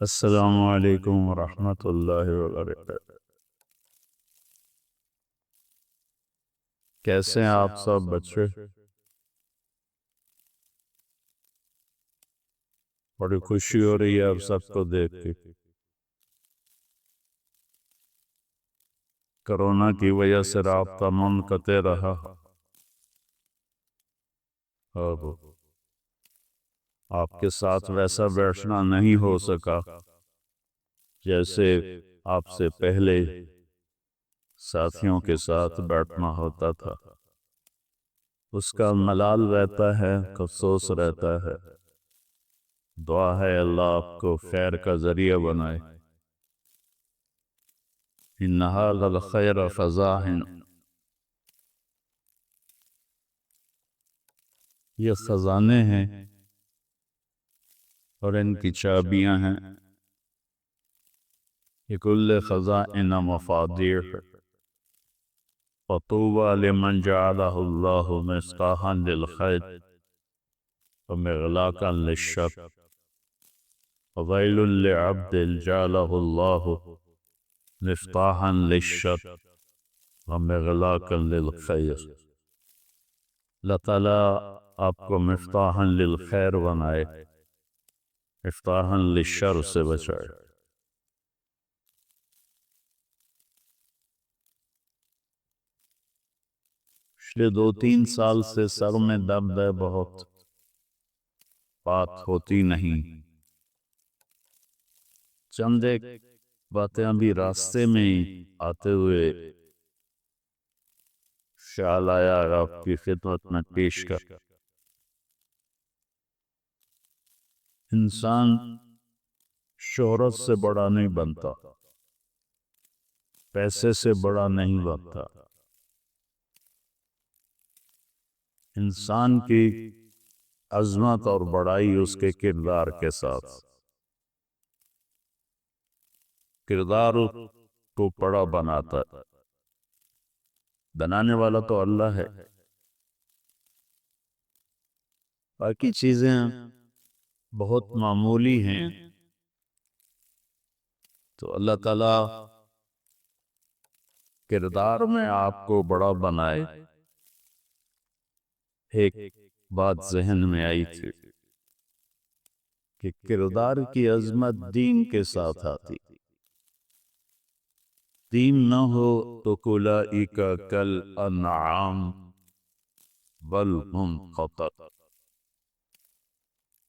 السلام علیکم ورحمۃ اللہ وبرکاتہ۔ کیسے ہیں آپ سب بچے؟ بڑی خوشی ہو رہی ہے آپ سب کو دیکھ کے۔ کرونا کی وجہ سے رابطہ منقطع رہا اور آپ کے ساتھ ویسا بیٹھنا نہیں ہو سکا جیسے آپ سے پہلے ساتھیوں کے ساتھ بیٹھنا ہوتا تھا۔ اس کا ملال رہتا ہے، افسوس رہتا ہے۔ دعا ہے اللہ آپ کو خیر کا ذریعہ بنائے۔ ان ھذا الخیر خزائن، یہ خزانے ہیں اور ان کی چابیاں ہیں۔ لکل خزائن مفاتیح، فطوبی لمن جعلہ اللہ مفتاحا للخیر ومغلاقا للشر، وویل لعبد جعلہ اللہ مفتاحا للشر ومغلاقا للخیر۔ اللہ تعالیٰ آپ کو مفتاحا للخیر بنائے، مفتاحا للشر سے بچائے۔ پچھلے 2-3 سال سے سر میں درد ہے بہت، بات ہوتی نہیں۔ چند ایک باتیں ابھی راستے میں ہی آتے ہوئے خیال آیا آپ کی خدمت میں پیش کر۔ انسان شہرت سے بڑا نہیں بنتا، پیسے سے بڑا نہیں بنتا۔ انسان کی عظمت اور بڑائی اس کے کردار کے ساتھ، کردار کو بڑا بناتا ہے۔ بنانے والا تو اللہ ہے، باقی چیزیں بہت معمولی ہیں۔ تو اللہ تعالیٰ کردار میں آپ کو بڑا بنائے۔ ایک بات ذہن میں آئی تھی کہ کردار کی عظمت دین کے ساتھ آتی۔ دین نہ ہو تو اولئک کالانعام بل ہم خطر،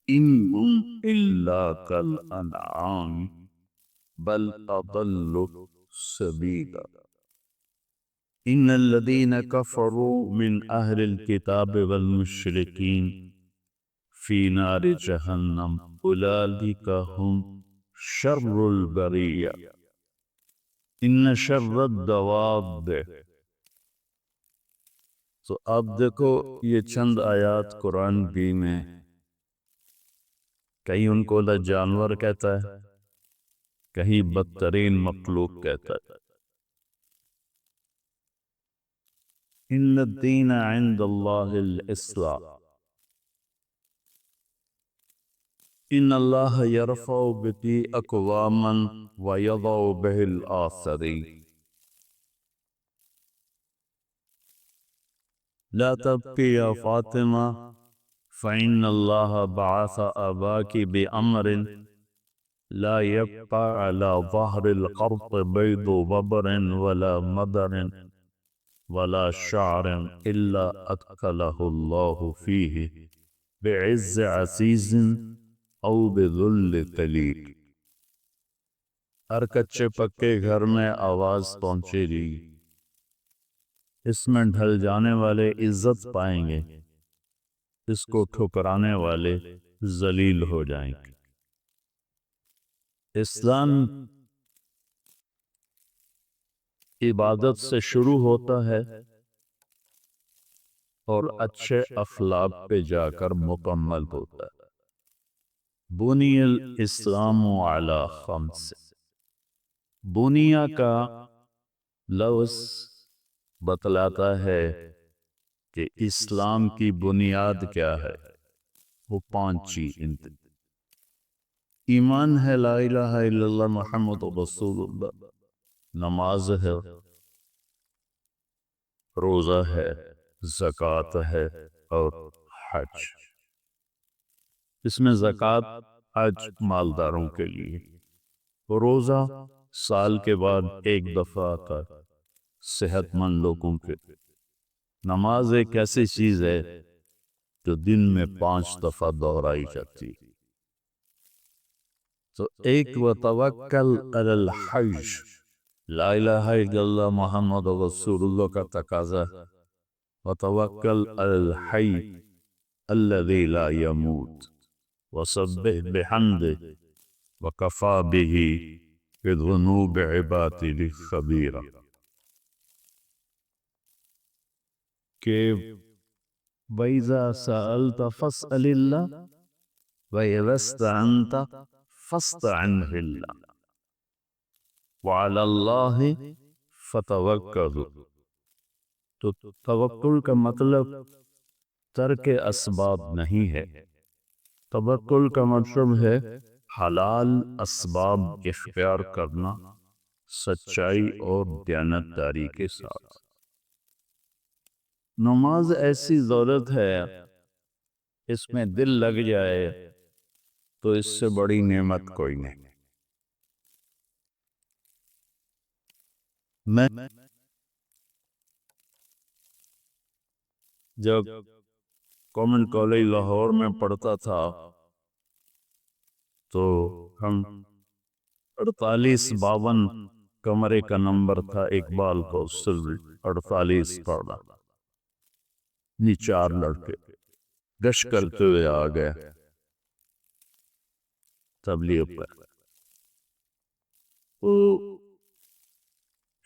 ان ہم الا کالانعام بل اضل سبیلا۔ ان الذین کفروا من اہل الکتاب والمشرکین فی نار جہنم اولئک ہم شر البریہ۔ ان شر الدواب۔ تو اب دیکھو یہ چند آیات قرآن کی میں، کہیں ان کو اللہ جانور کہتا ہے، کہیں بدترین مخلوق کہتا ہے۔ ان الدین عند اللہ الاسلام، ان اللہ یرفع بہ اقواما ویضع بہ الآخرین۔ لا تبکی یا فاطمہ فإن اللہ بعث أباک بأمر لا يبقى على ظهر الأرض بيض ببر ولا مدر ولا شعر إلا أدخله الله فيه بعز عزيز أو بذل ذلیل۔ ہر کچے پکے گھر میں آواز پہنچے گی، اس میں ڈھل جانے والے عزت پائیں گے، اس کو ٹھکرانے والے ذلیل ہو جائیں گے۔ اسلام عبادت سے شروع ہوتا ہے اور اچھے اخلاق پہ جا کر مکمل ہوتا ہے۔ بنی الاسلام علی خمس۔ بنیا کا لفظ بتلاتا ہے کہ اسلام کی بنیاد کیا ہے، وہ 5 چیزیں۔ ایمان ہے لا الہ الا اللہ محمد رسول اللہ، نماز ہے، روزہ ہے، زکوٰۃ ہے اور حج۔ اس میں زکوٰۃ حج مالداروں کے لیے، روزہ سال کے بعد ایک دفعہ آتا ہے صحت مند لوگوں کے۔ نماز ایک ایسی چیز ہے جو دن میں 5 دفعہ دہرائی جاتی۔ تو ایک وتوکل علی الحج، لا الہ الا اللہ محمد رسول اللہ کا تقاضا ہے، وتوکل علی الحی الذی لا یموت وسبح بحمدہ وکفی بہ بذنوب عبادہ خبیرا، کہ وَإِذَا سَأَلْتَ فَاسْأَلِ اللَّهَ وَإِذَا اسْتَعَنْتَ فَاسْتَعِنْ بِاللَّهِ وَعَلَى اللَّهِ فَتَوَكَّلُوا۔ تو توکل کا مطلب ترک اسباب نہیں ہے، توکل کا مطلب ہے حلال اسباب اختیار کرنا سچائی اور دیانتداری کے ساتھ۔ نماز ایسی دولت ہے، اس میں دل لگ جائے تو اس سے بڑی نعمت کوئی نہیں۔ میں جب کامن کالج لاہور میں پڑھتا تھا تو ہم 4852 کمرے کا نمبر تھا، اقبال کو 48 پڑھا، یہ 4 لڑکے گشت کرتے ہوئے آ گئے تبلیغ پر۔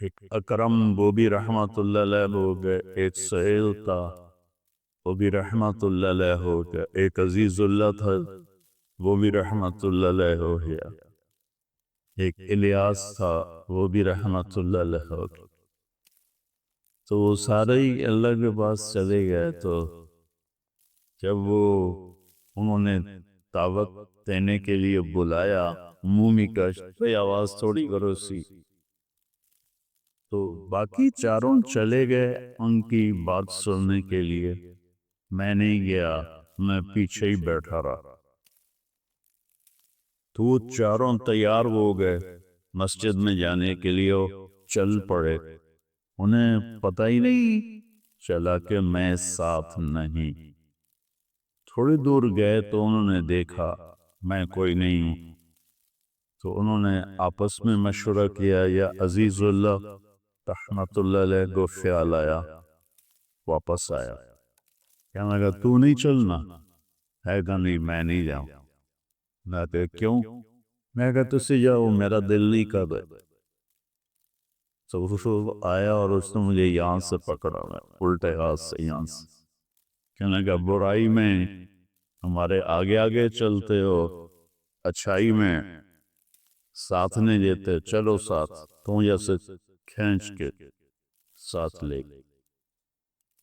ایک اکرم وہ بھی رحمت اللہ علیہ ہو گئے، ایک سہیل تھا وہ بھی رحمت اللہ علیہ ہو گیا، ایک عزیز اللہ تھا وہ بھی رحمت اللہ علیہ ہو گیا، ایک الیاس تھا وہ بھی رحمت اللہ علیہ ہو گیا۔ تو وہ سارے ہی اللہ کے پاس چلے گئے۔ تو جب انہوں نے دعوت دینے کے لیے بلایا عمومی کشت پہ، آواز تھوڑی کرو سی، تو باقی چاروں چلے گئے ان کی بات سننے کے لیے، میں نہیں گیا، میں پیچھے ہی بیٹھا رہا۔ تو وہ چاروں تیار ہو گئے مسجد میں جانے کے لیے، چل پڑے، انہیں پتہ ہی نہیں چلا کہ میں ساتھ نہیں۔ تھوڑی دور گئے تو انہوں نے دیکھا میں کوئی نہیں ہوں، تو انہوں نے آپس میں مشورہ کیا، یا عزیز اللہ رحمت اللہ علیہ کو خیال آیا، واپس آیا، کہنے لگا تو نہیں چلنا ہے کہ نہیں، میں نہیں جاؤں۔ میں کہا کیوں؟ میں کہا تسی جاؤ، میرا دل نہیں کر رہا۔ تو وہ آیا اور اس نے مجھے یہاں سے پکڑا، میں الٹے ہاتھ سے یہاں سے، کہنے لگا برائی میں ہمارے آگے آگے چلتے ہو، اچھائی میں ساتھ نہیں دیتے، چلو ساتھ، تو جیسے کھینچ کے ساتھ لے گئے۔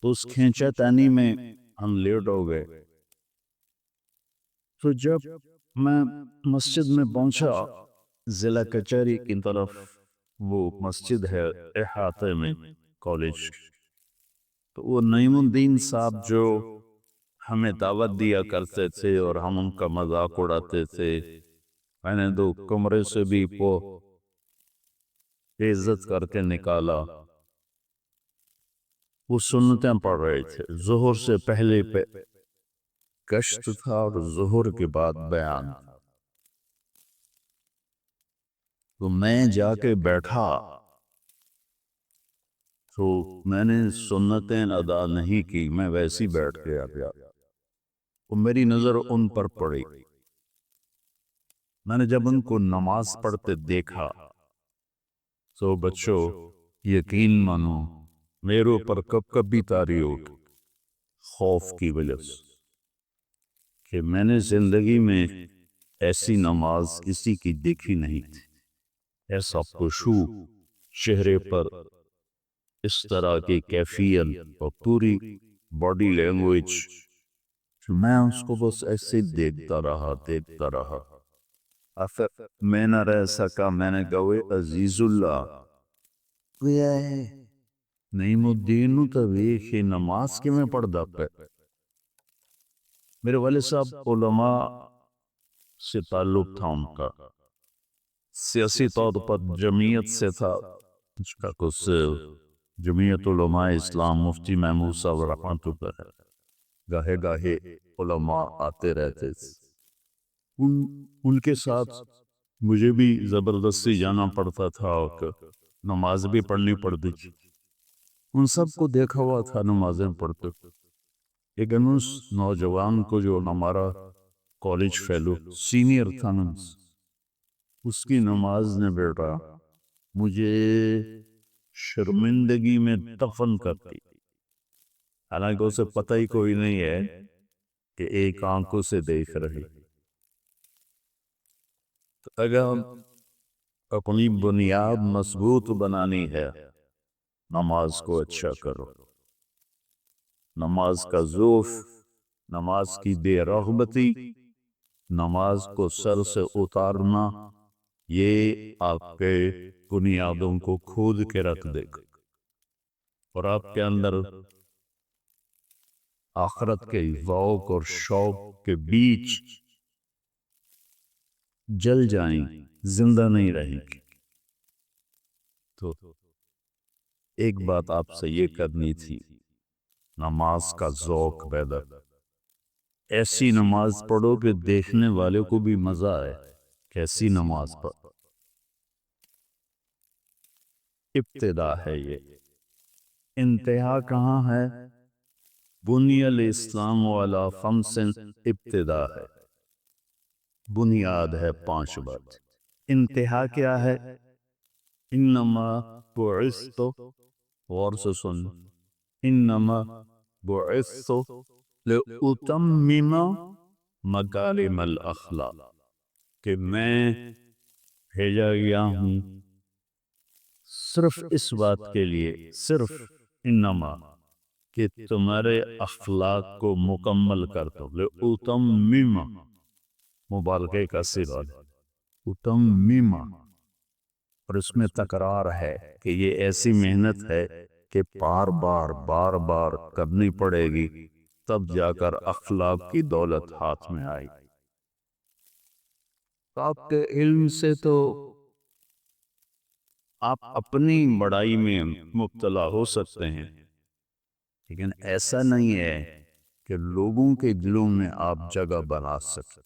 تو اس کھینچا تانی میں ہم لیٹ ہو گئے۔ تو جب میں مسجد میں پہنچا، ضلع کچہری کی طرف وہ مسجد ہے احاطے میں کالج، تو وہ نعیم الدین صاحب جو ہمیں دعوت دیا کرتے تھے اور ہم ان کا مذاق اڑاتے تھے، میں نے 2 کمرے سے بھی عزت کر کے نکالا۔ وہ سنتیں پڑھ رہے تھے، ظہر سے پہلے گشت تھا اور ظہر کے بعد بیان تھا۔ تو میں جا کے بیٹھا، تو میں نے سنتیں ادا نہیں کی، میں ویسی بیٹھ گیا۔ وہ میری نظر ان پر پڑی، میں نے جب ان کو نماز پڑھتے دیکھا تو بچوں یقین مانو میرے اوپر کب کبھی تاری اٹھ، خوف کی وجہ سے، کہ میں نے زندگی میں ایسی نماز کسی کی دیکھی نہیں تھی، ایسا خشوع چہرے پر، اس طرح کی کیفیت اور پوری باڈی لینگویج، میں اس کو بس ایسے دیکھتا رہا۔ آخر میں نہ رہ سکا، میں نے کہا "وے عزیز اللہ نعیم الدین تو ویخی نماز کی میں پڑھ دا پہ". میرے والد صاحب علماء سے تعلق تھا ان کا، سیاسی طور پر جمعیت سے تھا، اس کا کچھ جمعیت علماء اسلام مفتی محمود صاحب رحمت اللہ ہے، گاہے گاہے علماء آتے رہتے تھے، ان کے ساتھ مجھے بھی زبردستی جانا پڑتا تھا اور نماز بھی پڑھنی پڑتی تھی، ان سب کو دیکھا ہوا تھا نمازیں پڑھتے، لیکن اس نوجوان کو جو ہمارا کالج فیلو سینئر تھا نا، اس کی نماز نے بیٹا مجھے شرمندگی میں دفن کر دی، حالانکہ اسے پتہ ہی کوئی نہیں ہے کہ ایک آنکھوں سے دیکھ رہی۔ تو اگر اپنی بنیاد مضبوط بنانی ہے، نماز کو اچھا کرو، نماز کا ذوف، نماز کی بے رغبتی، نماز کو سر سے اتارنا، یہ آپ کے بنیادوں کو کھود کے رکھ دے گا اور آپ کے اندر آخرت کے ذوق اور شوق کے بیچ جل جائیں، زندہ نہیں رہیں گے۔ تو ایک بات آپ سے یہ کرنی تھی، نماز کا ذوق پیدا، ایسی نماز پڑھو کہ دیکھنے والے کو بھی مزہ آئے، کیسی نماز پڑھو۔ ابتدا ہے یہ، انتہا کہاں ہے؟ بنی الاسلام علی خمس، ابتدا ہے، بنیاد ہے 5 بات، انتہا کیا ہے؟ انما بعثت، غور سے سن، انما بعثت لأتمم مکارم الاخلاق، کہ میں بھیجا گیا ہوں صرف اس بات کے لیے، صرف انما، کہ تمہارے اخلاق کو مکمل کر دو، لأتمم، مبالغے کا صیغہ ہے، اتمم، اور اس میں تکرار ہے کہ یہ ایسی محنت ہے کہ بار بار کرنی پڑے گی، تب جا کر اخلاق کی دولت ہاتھ میں آئی۔ آپ کے علم سے تو آپ اپنی بڑائی میں مبتلا ہو سکتے ہیں، لیکن ایسا نہیں ہے کہ لوگوں کے دلوں میں آپ جگہ بنا سکتے۔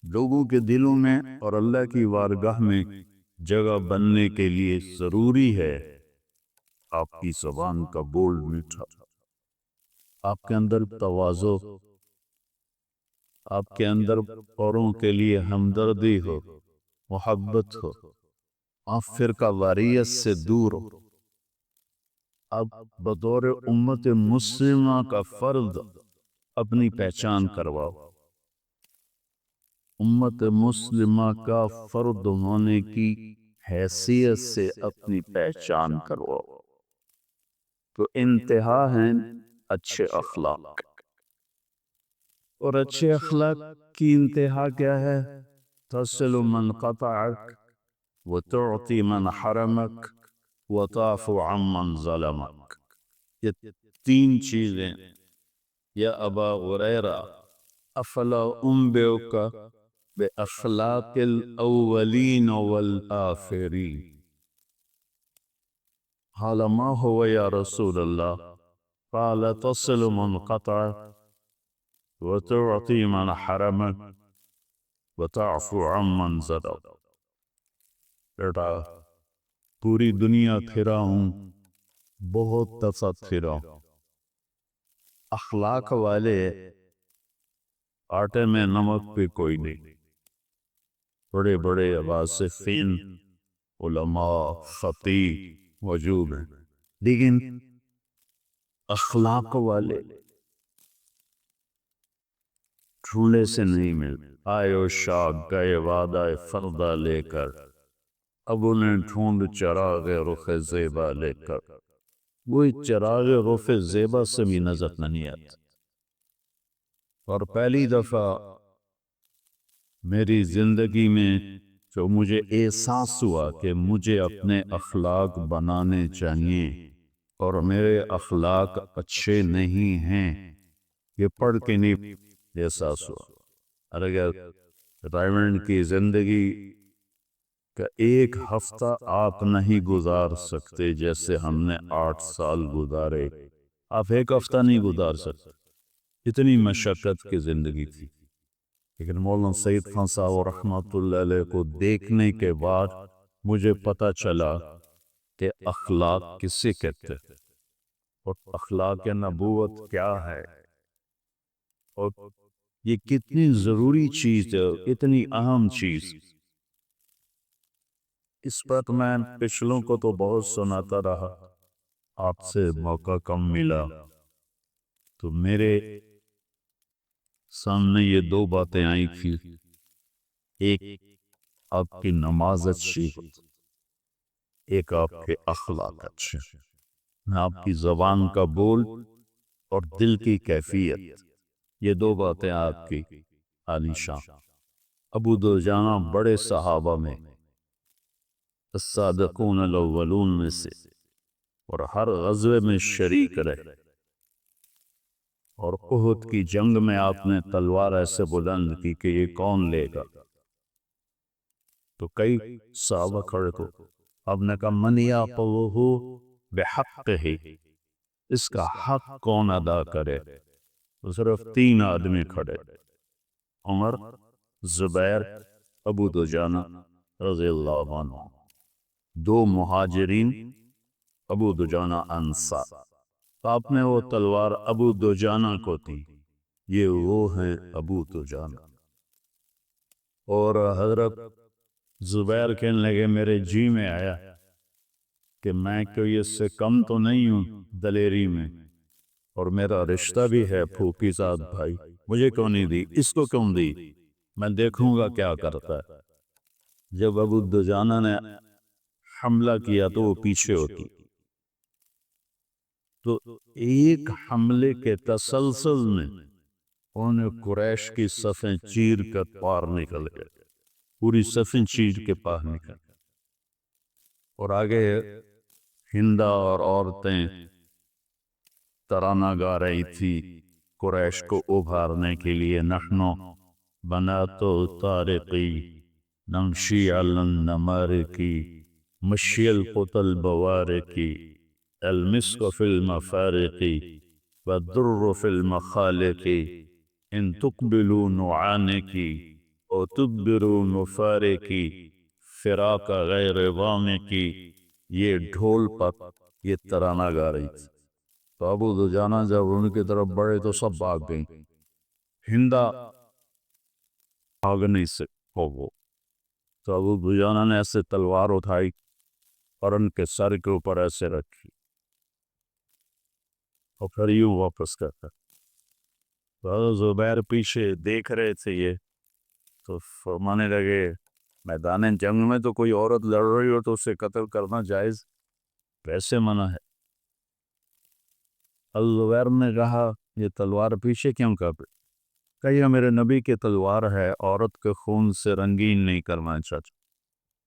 لوگوں کے دلوں میں اور اللہ کی بارگاہ میں جگہ بننے کے لیے ضروری ہے آپ کی زبان کا بول میٹھا، آپ کے اندر تواضع، آپ کے اندر اوروں کے لیے ہمدردی ہو، محبت ہو، آپ فرقہ واریت سے دور ہو، آپ بطور امت مسلمہ کا فرد اپنی پہچان کرواؤ، امت مسلمہ کا فرد ہونے کی حیثیت سے اپنی پہچان کرواؤ۔ تو انتہا ہیں اچھے اخلاق، اور اچھے اخلاق کی انتہا کیا ہے؟ تصل من قطعک، وتعطی من حرمک، وتعفو عمن ظلمک۔ یہ 3 چیزیں، یا ابا ہریرہ افلا انبئک باخلاق الاولین والآخرین، قال ما هو یا رسول اللہ؟ قال تصل من قطعک، وتعطی من حرمک، وتعفو عمن ظلمک۔ بیٹا پوری دنیا پھرا ہوں، بہت دفعہ پھرا ہوں، اخلاق والے آٹے میں نمک بھی کوئی نہیں، بڑے بڑے واسفین، علماء، خطیب موجود ہیں، لیکن اخلاق والے ڈھونڈے سے نہیں ملتے۔ آئے و شاہ گئے وعدہ فردہ لے کر، اب انہیں ڈھونڈ چراغ رخ زیبا لے کر، وہی چراغ رخ زیبا سے بھی نظر نہیں آتا۔ اور پہلی دفعہ میری زندگی میں جو مجھے احساس ہوا کہ مجھے اپنے اخلاق بنانے چاہیے اور میرے اخلاق اچھے نہیں ہیں، یہ پڑھ کے نہیں احساس ہوا۔ اور اگر ریٹائرمنٹ کی زندگی کا ایک ہفتہ آپ نہیں گزار سکتے جیسے ہم نے 8 سال گزارے، آپ ایک ہفتہ نہیں گزار سکتے، اتنی مشقت کی زندگی تھی۔ لیکن مولانا سعید خان صاحب رحمۃ اللہ علیہ کو دیکھنے کے بعد مجھے پتہ چلا کہ اخلاق کسے کہتے ہیں اور اخلاق نبوت کیا ہے، اور یہ کتنی ضروری چیز ہے، اتنی اہم چیز۔ اس پر میں پچھلوں کو تو بہت سناتا رہا، آپ سے موقع کم ملا تو میرے سامنے یہ دو باتیں آئی تھی، ایک آپ کی نماز اچھی ہو، ایک آپ کے اخلاق اچھے، آپ کی زبان کا بول اور دل کی کیفیت، یہ دو باتیں آپ کی عالی شان۔ ابو دجانہ بڑے صحابہ میں الصادقون الاولون میں سے، اور ہر غزوے میں شریک رہے، اور احد کی جنگ میں آپ نے تلوار ایسے بلند کی کہ یہ کون لے گا، تو کئی صحابہ کھڑے تو آپ نے کہا من یاقظہ بحق ہی، اس کا حق کون ادا کرے، تو صرف 3 آدمی کھڑے، عمر، زبیر، ابو دجانہ رضی اللہ عنہ، 2 مہاجرین، ابو دجانہ انصار۔ تو آپ نے وہ تلوار ابو دجانہ کو دی، یہ وہ ہیں ابو دجانہ۔ اور حضرت زبیر کہنے لگے میرے جی میں آیا کہ میں کوئی اس سے کم تو نہیں ہوں دلیری میں، اور میرا رشتہ بھی ہے پھوپھی زاد بھائی، مجھے کیوں نہیں دی، اس کو کیوں دی، میں دیکھوں گا کیا کرتا ہے۔ جب ابو دجانہ نے حملہ کیا تو وہ پیچھے ہوتی، تو ایک حملے کے تسلسل میں انہیں قریش کی صفیں چیر کر پار نکل گئے، پوری صفیں چیر کے پار نکل گئے، اور آگے ہندا اور عورتیں ترانہ گا رہی تھی قریش کو ابھارنے کے لیے، نحنو بناتو طارقی نمشی علی النمارکی مشی القتل بوارکی المسک فی المفارقی والدر فی المخالقی ان تقبلوا نعانکی او تدبروا مفارقی فراق غیر وامکی، یہ ڈھول پر یہ ترانہ گا رہی تھی۔ تو ابو دجانہ جب ان کی طرف بڑھے تو سب بھاگ گئیں، ہندا بھاگ نہیں سکو وہ، تو ابو دجانہ نے ایسے تلوار اٹھائی اور ان کے سر کے اوپر ایسے رکھی اور پھر یوں واپس کرتا۔ تو حضرت زبیر پیچھے دیکھ رہے تھے، یہ تو فرمانے لگے میدان جنگ میں تو کوئی عورت لڑ رہی ہو تو اسے قتل کرنا جائز، ویسے منع ہے۔ زبیر نے کہا یہ تلوار پیچھے کیوں کر رہی، کہ یہ میرے نبی کی تلوار ہے، عورت کے خون سے رنگین نہیں کرنا چاہتا،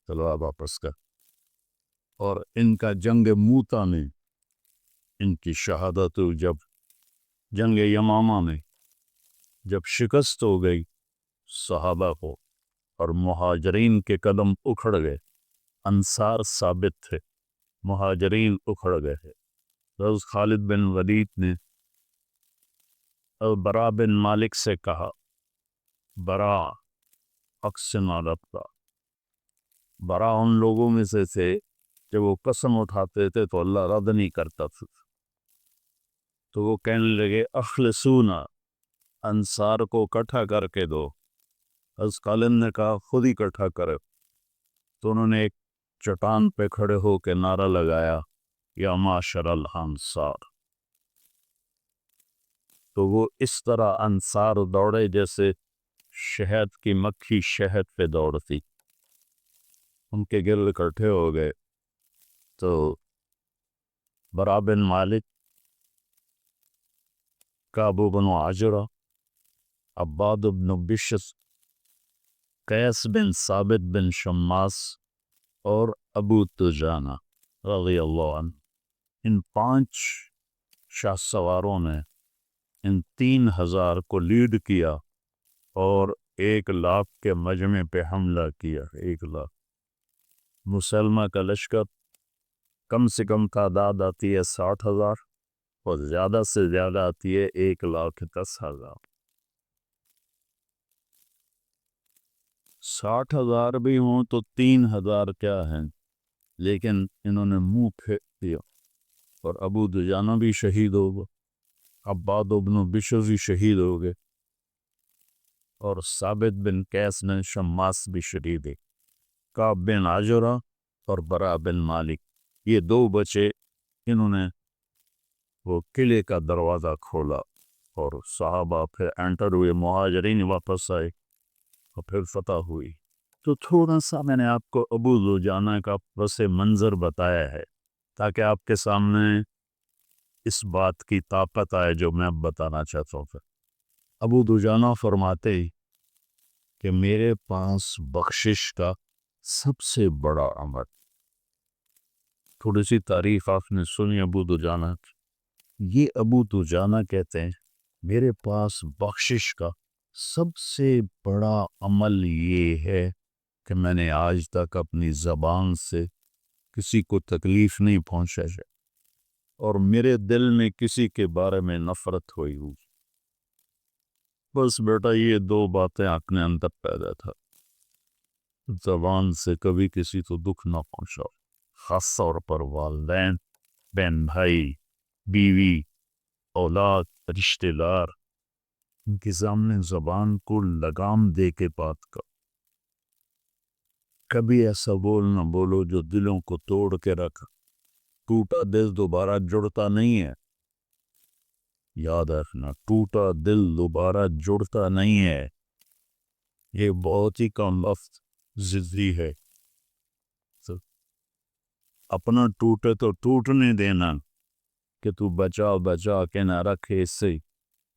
تلوار واپس کر۔ اور ان کا جنگ موتا میں ان کی شہادت، جب جنگ یمامہ میں جب شکست ہو گئی صحابہ کو اور مہاجرین کے قدم اکھڑ گئے، انصار ثابت تھے، مہاجرین اکھڑ گئے، حضرت خالد بن ولید نے البراء بن مالک سے کہا، براء اقسم علی اللہ، براء ان لوگوں میں سے تھے جب وہ قسم اٹھاتے تھے تو اللہ رد نہیں کرتا تھا، تو وہ کہنے لگے اخلصونا، انصار کو اکٹھا کر کے دو۔ حضرت خالد نے کہا خود ہی اکٹھا کرے، تو انہوں نے ایک چٹان پہ کھڑے ہو کے نعرہ لگایا یا معاشر الانصار، تو وہ اس طرح انصار دوڑے جیسے شہد کی مکھی شہد پہ دوڑتی، ان کے گرد اکٹھے ہو گئے۔ تو براء بن مالک، کعب بن عجرہ، عباد بن بشر، قیس بن ثابت بن شماس اور ابو دجانہ رضی اللہ عنہ، ان 5 شاہ سواروں نے ان 3000 کو لیڈ کیا اور 1,00,000 کے مجمع پہ حملہ کیا۔ 1,00,000 مسلمہ کا لشکر کم سے کم تعداد آتی ہے 60,000 اور زیادہ سے زیادہ آتی ہے 1,10,000۔ 60,000 بھی ہوں تو 3,000 کیا ہیں، لیکن انہوں نے منہ پھیر دیا اور ابو دجانہ بھی شہید ہو گئے، عباد بن بشر بھی شہید ہو گئے، اور ثابت بن قیس بن شماس بھی شہید ہے۔ کعب بن عجرہ اور برا بن مالک، یہ 2 بچے، انہوں نے وہ قلعے کا دروازہ کھولا اور صحابہ پھر انٹر ہوئے، مہاجرین واپس آئے اور پھر فتح ہوئی۔ تو تھوڑا سا میں نے آپ کو ابو دجانہ کا پس منظر بتایا ہے تاکہ آپ کے سامنے اس بات کی طاقت آئے جو میں اب بتانا چاہتا ہوں۔ ابو دجانہ فرماتے کہ میرے پاس بخشش کا سب سے بڑا عمل، تھوڑی سی تعریف آپ نے سنی ابو دجانہ کی۔ یہ ابو دجانہ کہتے ہیں میرے پاس بخشش کا سب سے بڑا عمل یہ ہے کہ میں نے آج تک اپنی زبان سے کسی کو تکلیف نہیں پہنچا ہے اور میرے دل میں کسی کے بارے میں نفرت ہوئی ہو۔ بس بیٹا یہ 2 باتیں اپنے اندر پیدا تھا، زبان سے کبھی کسی کو دکھ نہ پہنچاؤ، خاص طور پر والدین، بہن بھائی، بیوی، اولاد، رشتہ دار، ان کے سامنے زبان کو لگام دے کے بات کر۔ کبھی ایسا نہ بولو جو دلوں کو توڑ کے رکھ۔ ٹوٹا دل دوبارہ جڑتا نہیں ہے، یاد رکھنا، ٹوٹا دل دوبارہ جڑتا نہیں ہے، یہ بہت ہی کم لفظ ضدی ہے۔ اپنا ٹوٹے تو ٹوٹنے دینا کہ تو بچا بچا کے نہ رکھے سے،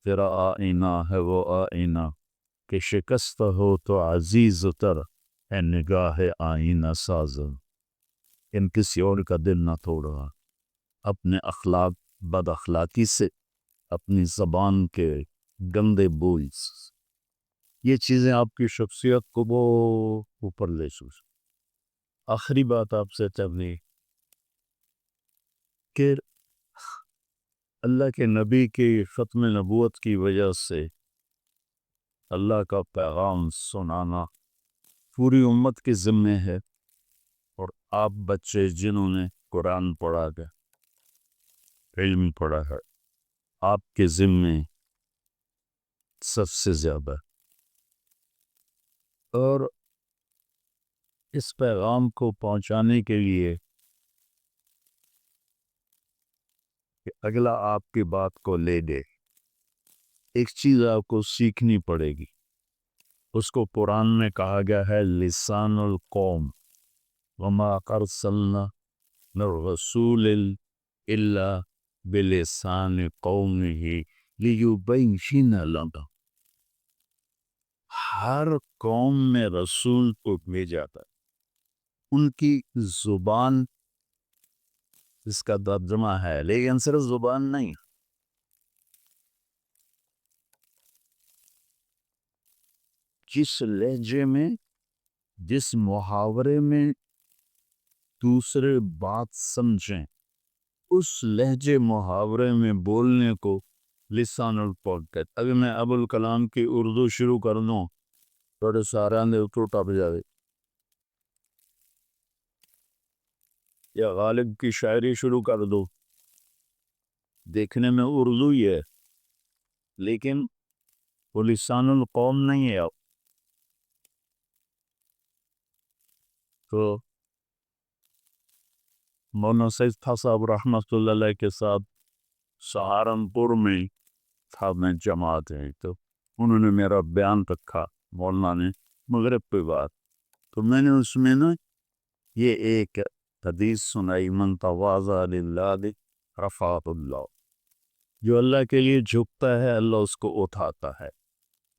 تیرا آئینہ ہے وہ آئینہ کہ شکست ہو تو عزیز تر ہے نگاہ آئینہ ساز۔ ان کسی اور کا دل نہ توڑا، اپنے اخلاق بد اخلاقی سے، اپنی زبان کے گندے بول سے، یہ چیزیں آپ کی شخصیت کو بہت اوپر لے سکتے۔ آخری بات آپ سے کرنی کہ اللہ کے نبی کی ختم نبوت کی وجہ سے اللہ کا پیغام سنانا پوری امت کے ذمے ہے، اور آپ بچے جنہوں نے قرآن پڑھا ہے، علم پڑھا ہے، آپ کے ذمے سب سے زیادہ، اور اس پیغام کو پہنچانے کے لیے کہ اگلا آپ کی بات کو لے دے، ایک چیز آپ کو سیکھنی پڑے گی، اس کو قرآن میں کہا گیا ہے لسان القوم، وما ارسلنا من رسول الا بلسان قومه لیبین لنا۔ ہر قوم میں رسول کو بھیجا تھا، ان کی زبان اس کا ترجمہ ہے، لیکن صرف زبان نہیں، جس لہجے میں، جس محاورے میں دوسرے بات سمجھیں، اس لہجے محاورے میں بولنے کو لسان القوم کہتے۔ ابھی میں ابوالکلام کی اردو شروع کر دوں تھوڑے سارے اندر ٹوٹا بجاوے، یا غالب کی شاعری شروع کر دو، دیکھنے میں اردو ہی ہے لیکن وہ لسان القوم نہیں ہے۔ تو مولانا سید تھا صاحب رحمۃ اللہ علیہ کے ساتھ سہارنپور میں تھا، میں جماعت ہے، تو انہوں نے میرا بیان رکھا، مولانا نے مغرب پہ بات، تو میں نے اس میں نا یہ ایک حدیث سنائی، من تواضع للہ رفعہ اللہ، جو اللہ کے لیے جھکتا ہے اللہ اس کو اٹھاتا ہے۔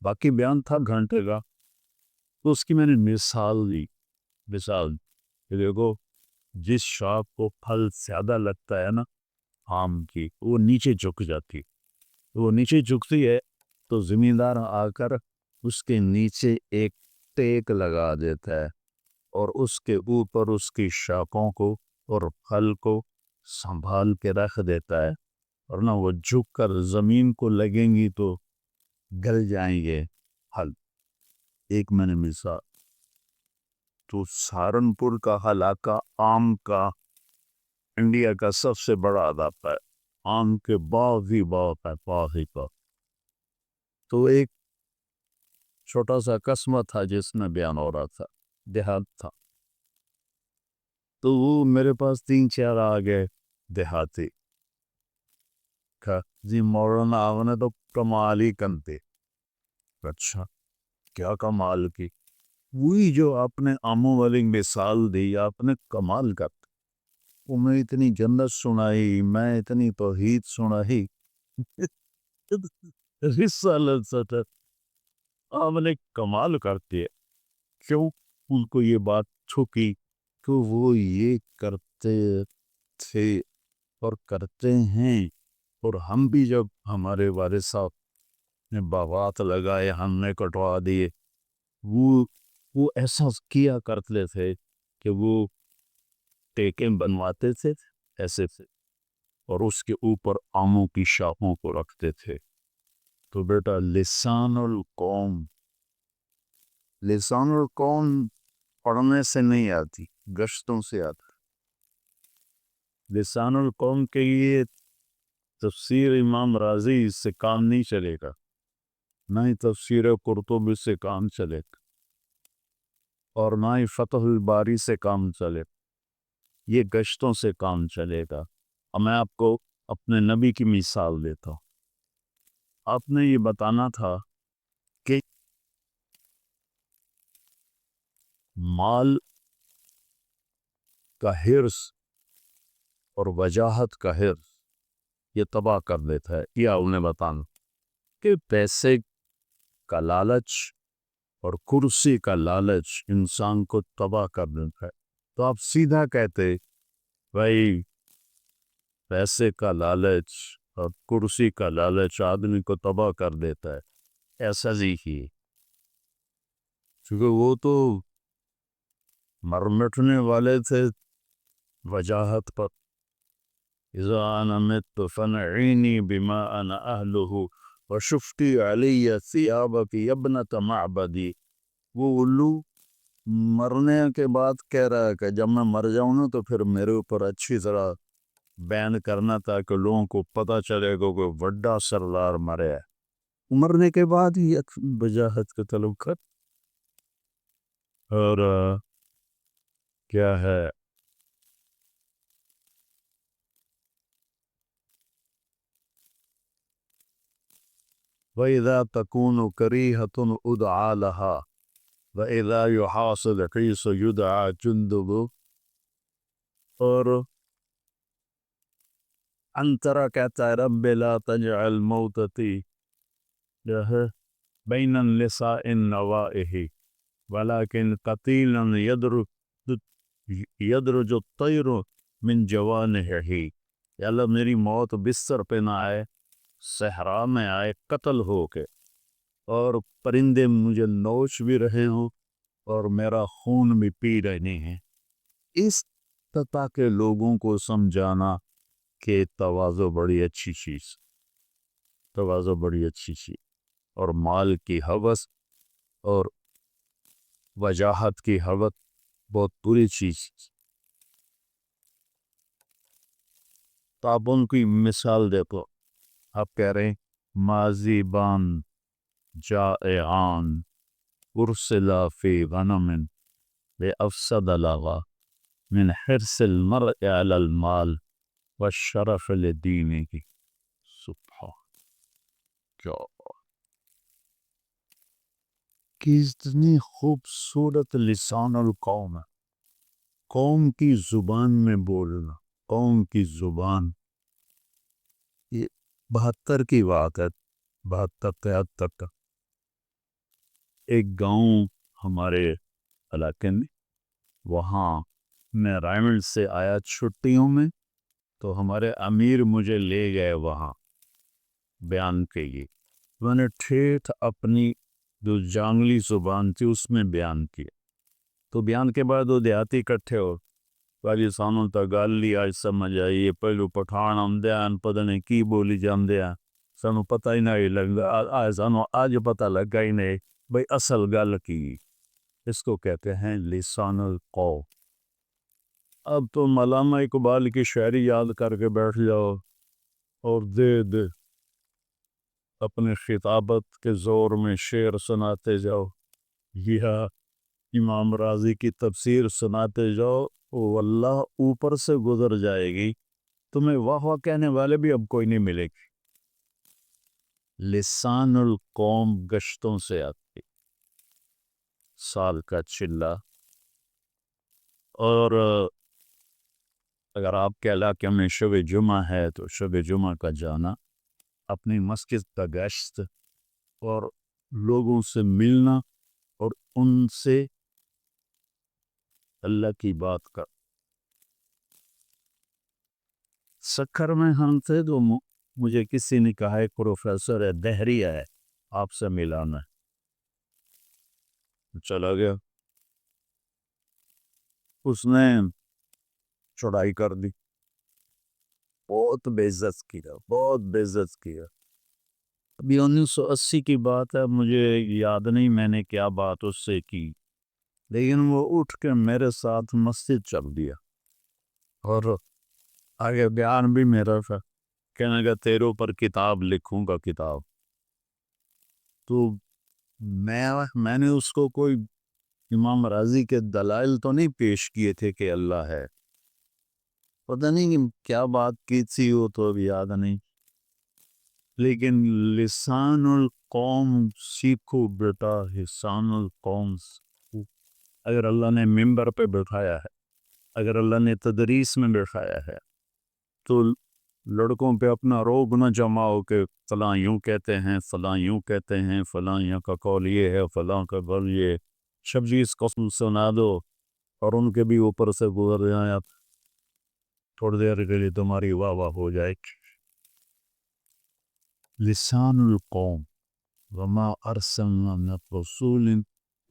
باقی بیان تھا گھنٹے کا، تو اس کی میں نے مثال دی، مثال کہ دیکھو جس شاخ کو پھل زیادہ لگتا ہے نا آم کی، وہ نیچے جھک جاتی، وہ نیچے جھکتی ہے تو زمیندار آ کر اس کے نیچے ایک ٹیک لگا دیتا ہے اور اس کے اوپر اس کی شاخوں کو اور پھل کو سنبھال کے رکھ دیتا ہے، ورنہ وہ جھک کر زمین کو لگیں گی تو گل جائیں گے پھل۔ ایک میں نے مثال تو سہارنپور کا علاقہ آم کا انڈیا کا سب سے بڑا علاقہ ہے، آم کے باغ ہی باغ ہے، باغ ہی باغ۔ تو ایک چھوٹا سا قصبہ تھا جس میں بیان ہو رہا تھا، دیہات تھا، تو وہ میرے پاس 3-4 آ گئے دیہاتی، کہا جی مولانا آپ نے تو کمال ہی کرتے۔ اچھا کیا کمال کی؟ وہی جو آپ نے آموں والی مثال دی، آپ نے کمال کر، وہ میں اتنی جنت سنائی، میں اتنی توحید سنائی، رسالت سطر آپ نے کمال کرتی ہے۔ کیوں ان کو یہ بات چھکی کہ وہ یہ کرتے تھے اور کرتے ہیں، اور ہم بھی جب ہمارے والد صاحب نے باغات لگائے ہم نے کٹوا دیے، وہ احساس کیا کرتے تھے کہ وہ ٹیکیں بنواتے تھے ایسے تھے اور اس کے اوپر آموں کی شاخوں کو رکھتے تھے۔ تو بیٹا لسان القوم، لسان القوم پڑھنے سے نہیں آتی، گشتوں سے آتی۔ لسان القوم کے لیے تفسیر امام رازی سے کام نہیں چلے گا، نہ ہی تفسیر قرطبی سے کام چلے گا، اور نہ ہی فتح الباری سے کام چلے گا، یہ گشتوں سے کام چلے گا۔ اب میں آپ کو اپنے نبی کی مثال دیتا ہوں۔ آپ نے یہ بتانا تھا کہ مال کا حرص اور وجاہت کا حرص یہ تباہ کر دیتا ہے، یا انہیں بتانا کہ پیسے کا لالچ اور کرسی کا لالچ انسان کو تباہ کر دیتا ہے۔ تو آپ سیدھا کہتے بھائی پیسے کا لالچ اور کرسی کا لالچ آدمی کو تباہ کر دیتا ہے، ایسا ہی چونکہ وہ تو مرمٹنے والے تھے وجاہت پر، اذا انا مت فنعینی بما انا اہلہ وشفتی علی ثیابک ابنۃ معبدی۔ وہ الو مرنے کے بعد کہہ رہا ہے کہ جب میں مر جاؤں نا تو پھر میرے اوپر اچھی طرح بیان کرنا تاکہ لوگوں کو پتہ چلے گا کہ وڈا سردار مرے ہے، مرنے کے بعد ہی وجاہت کا طلب کر۔ اور کیا ہے وَإِذَا تَكُونُ كَرِيهَةٌ أُدْعَى لَهَا وَإِذَا يُحَاصِلْ قِيسُ يُدْعَى جُنْدُبُ۔ اور انترا کہتا ہے رب لا تجعل موتتی بین النساء النوائح ولكن قتیلا یدرج الطیر من جوانحہ۔ یا اللہ میری موت بستر پہ نہ آئے، صحرا میں آئے قتل ہو کے، اور پرندے مجھے نوچ بھی رہے ہوں اور میرا خون بھی پی رہے ہیں۔ اس طرح کے لوگوں کو سمجھانا کہ تواضع بڑی اچھی چیز، تواضع بڑی اچھی چیز، اور مال کی ہوس اور وجاہت کی ہوس بہت بری چیز۔ تو آپ ان کی مثال دیکھو، آپ کہہ رہے ہیں ماضی بان جائعان ارسلا فی غنم لافسد لغا من حرص المرء علی المال والشرف لدینہ۔ سبحان کیا کتنی خوبصورت لسان القوم ہے، قوم کی زبان میں بولنا، قوم کی زبان۔ یہ 72 کی بات ہے، 72-73 کا ایک گاؤں ہمارے علاقے میں، وہاں میں رائمنڈ سے آیا چھٹیوں میں، تو ہمارے امیر مجھے لے گئے وہاں بیان کے لیے. میں نے ٹھیٹھ اپنی جو جانگلی زبان تھی اس میں بیان کیا. تو بیان کے بعد وہ دیہاتی اکٹھے ہو والی سانوں تا گل ہی آج سمجھ آئی. پہلو پٹھان آمدے ہیں، پتہ نہیں کی بولی جاندے ہیں، سانوں پتہ ہی نہیں لگا. آج سانوں آج پتہ لگا ہی نہیں بھئی اصل گل کی. اس کو کہتے ہیں لسان القوم. اب تو علامہ اقبال کی شاعری یاد کر کے بیٹھ جاؤ اور دے اپنے خطابت کے زور میں شعر سناتے جاؤ، یا امام راضی کی تفسیر سناتے جاؤ، واللہ اوپر سے گزر جائے گی. تمہیں واہ واہ کہنے والے بھی اب کوئی نہیں ملے گی. لسان القوم گشتوں سے آتی، سال کا چلہ. اور اگر آپ کے علاقے میں شب جمعہ ہے تو شب جمعہ کا جانا، اپنی مسجد کا گشت اور لوگوں سے ملنا اور ان سے اللہ کی بات کر. سکھر میں ہم تھے تو مجھے کسی نے کہا ایک پروفیسر ہے دہریہ ہے، آپ سے ملانا ہے. چلا گیا، اس نے چڑھائی کر دی، بہت بے عزت کیا، بہت بے عزت کیا. ابھی 1980 کی بات ہے، مجھے یاد نہیں میں نے کیا بات اس سے کی، لیکن وہ اٹھ کے میرے ساتھ مسجد چل دیا اور آگے بیان بھی میرا تھا. کہنے لگا تیرے اوپر کتاب لکھوں گا کتاب. تو میں نے اس کو کوئی امام راضی کے دلائل تو نہیں پیش کیے تھے کہ اللہ ہے، پتہ نہیں کیا بات کی تھی وہ تو اب یاد نہیں. لیکن لسان القوم سیکھو بیٹا، لسان القوم سیکھو. اگر اللہ نے منبر پہ بٹھایا ہے، اگر اللہ نے تدریس میں بٹھایا ہے، تو لڑکوں پہ اپنا روب نہ جماؤ کہ فلاں یوں کہتے ہیں، فلاں یوں کہتے ہیں، فلاں یہاں کا قول یہ ہے، فلاں کا قول یہ. شبجیز قسم سنا دو اور ان کے بھی اوپر سے گزر جائیں، آپ تھوڑی دیر کے لیے تمہاری واہ واہ ہو جائے. لسان القوم وما ارسلنا من رسول